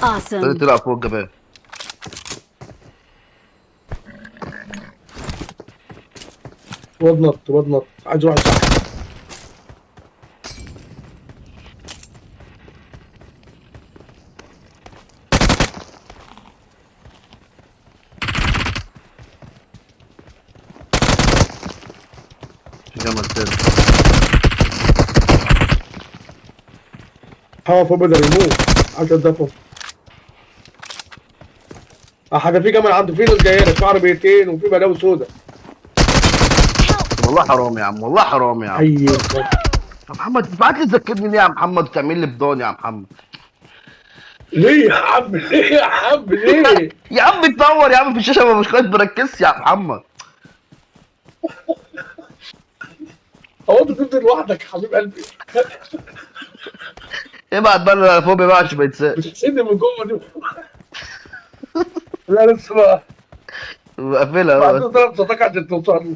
Awesome. طلع فوق الجبال. واد نط عايز واحد صح. في جمل تاني. حاول فوق بدل يموت عشان دفعه. حاجه في جمل عنده، في ناس جايه لك، في عربيتين وفي بلاوي سودا. والله حرام يا عم، والله حرام يا عم. اي يا محمد تبعت لي تذكرني ليه يا محمد وتعمل لي بدون يا محمد؟ ليه يا عم؟ ليه يا عم؟ ليه؟ يا عم تنور يا عم في الشاشه، ما مش خايف بركزش يا محمد. هو انت تفضل لوحدك يا حبيب قلبي؟ ابعت بقى الفوبيا بقى عشان ما يتسالش. بتحسدني من جوه دي. لا لسه بقى. بقفلها بعد بقى. ضرب صوتك عشان توصل.